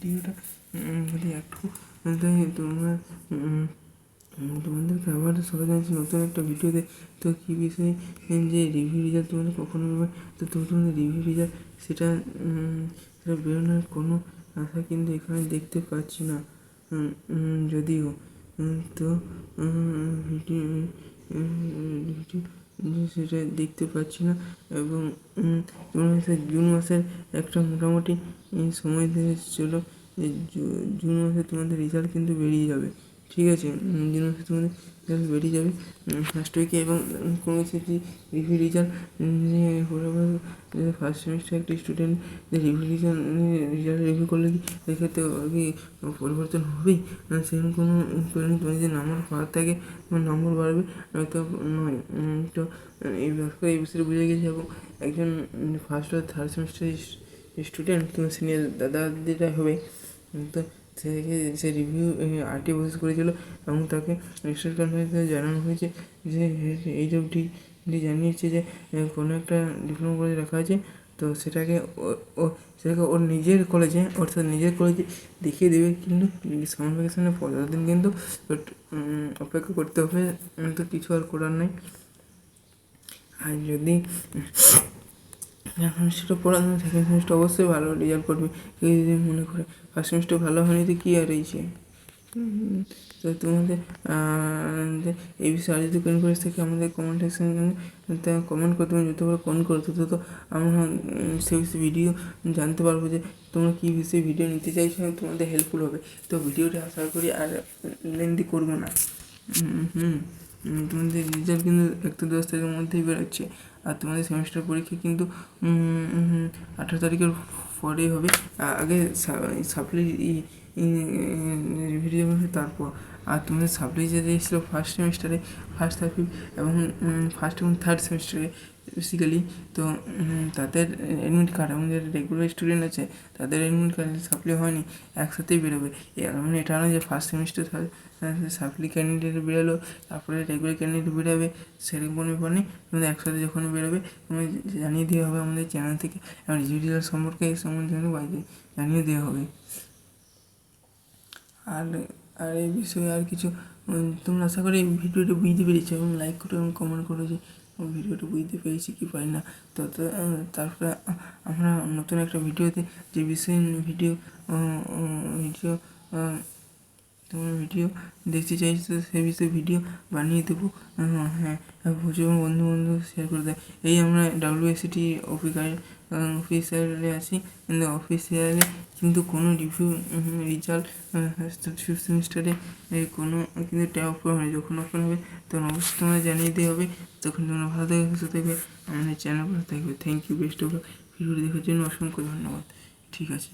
ভিডিওটা যদি একটু তোমরা তোমাদেরকে আবার সবাই জানছি নতুন একটা ভিডিওতে। তো কী বিষয়ে যে রিভিউ রেজাল্ট তোমাদের কখনো হবে, তো তোমাদের রিভিউ রেজাল্ট সেটা বেরোনোর কোনো আশা কিন্তু এখানে দেখতে পাচ্ছি না যদিও। তো ভিডিও সেটা দেখতে পাচ্ছি না। এবং জুন মাসের একটা মোটামুটি সময় ধরে চলো, জুন মাসে তোমাদের রেজাল্ট কিন্তু বেরিয়ে যাবে, ঠিক আছে? জুন মাসে তোমাদের রেজাল্ট বেরিয়ে যাবে ফার্স্ট উইকে। এবং কোনো কিছু রিভিউ রেজাল্ট ফার্স্ট সেমিস্টার একটা স্টুডেন্ট রিভিউ রেজাল্ট রিভিউ করলে কি সেক্ষেত্রে কি পরিবর্তন হবেই? সেরকম কোনো তোমার যদি নাম্বার পাওয়ার থাকে তোমার নম্বর বাড়বে, নয়তো নয়। তো এই বিষয়ে বুঝে গেছি। এবং একজন ফার্স্ট আর থার্ড সেমিস্টার স্টুডেন্ট তোমার সিনিয়র দাদা দিদিরা হবে, তো সে রিভিউ আর্টে বসে করেছিল এবং তাকে রেজিস্টার কনফারেন্সে জানানো হয়েছে যে এই সবটি জানিয়েছে যে কোনো একটা ডিপ্লোমা কলেজে রাখা আছে, তো সেটাকে ওর নিজের কলেজে, অর্থাৎ নিজের কলেজে দেখিয়ে দেবে। কিন্তু সামার ভ্যাকেশনের পরের দিন কিন্তু অপেক্ষা করতে হবে, তো কিছু আর করার নেই। আর যদি সেমিস্টারটা পড়ানো সেকেন্ড সেমিস্টার অবশ্যই ভালো রেজাল্ট করবে। কেউ যদি মনে করে ফার্স্ট সেমিস্টার ভালো হয়নি তো কী আর হয়েছে। তো তোমাদের এই বিষয়ে আর যদি কোন কোর্স থেকে আমাদের কমেন্ট সেকশনে কমেন্ট করে তুমি যত করে কমেন্ট করো তত আমরা সেই বিষয়ে ভিডিও জানতে পারবো যে তোমরা কী বিষয়ে ভিডিও নিতে চাইছো, তোমাদের হেল্পফুল হবে। তো ভিডিওটা আশা করি আর লেন্দি করবো না। তোমাদের রেজাল্ট কিন্তু 1-10 তারিখের মধ্যেই বেরোচ্ছে। আর তোমাদের সেমিস্টার পরীক্ষা কিন্তু 18 তারিখের পরেই হবে। আগে সাপ্লি রিভিউ হবে তারপর। আর তোমাদের সাপ্লি যে দিয়েছিলো ফার্স্ট সেমিস্টারে, ফার্স্ট আর ফিফথ এবং ফার্স্ট এবং থার্ড সেমিস্টারে বেসিক্যালি, তো তাদের অ্যাডমিট কার্ড এবং যারা রেগুলার স্টুডেন্ট আছে তাদের অ্যাডমিট কার্ড সাপ্লি হয়নি একসাথেই বেরোবে। মানে এটা নয় যে ফার্স্ট সেমিস্টার সাপ্লি ক্যান্ডিডেট বেরোলো তারপরে রেগুলার ক্যান্ডিডেট বেরোবে, সেরকম কোনো ব্যাপার নেই। তোমাদের একসাথে যখন বেরোবে তোমাদের জানিয়ে দেওয়া হবে আমাদের চ্যানেল থেকে, এবং রিভিউ রেজাল্ট সম্পর্কে এই সম্বন্ধে বাইরে জানিয়ে দেওয়া হবে। আর এই বিষয়ে আর কিছু তোমরা আশা করি ভিডিওটা বুঝতে পেরেছো এবং লাইক করো এবং কমেন্ট করো যে ভিডিওটা বুঝতে পেরেছি কি পারি না। তো তারপরে আমরা নতুন একটা ভিডিওতে যে বিষয়ে ভিডিও তোমার ভিডিও দেখতে চাইছো সেই বিষয়ে ভিডিও বানিয়ে দেবো। হ্যাঁ, প্রচুর বন্ধু শেয়ার করে দেয়। এই আমরা WSET অফিসিয়ালে আছি, কিন্তু অফিসিয়ালে কিন্তু কোনো রিভিউ রেজাল্ট ফিফথ সেমিস্টারে কোনো কিন্তু ট্যাব ওপেন হয়। যখন ওপেন হবে তখন অবশ্যই তোমরা জানিয়ে দেওয়া হবে। তখন তোমরা ভালো থাকবে, সুস্থ থাকবে, আমাদের চ্যানেল ভালো থাকবে। Thank you, best of luck. ভিডিওটি দেখার জন্য অসংখ্য ধন্যবাদ। ঠিক আছে।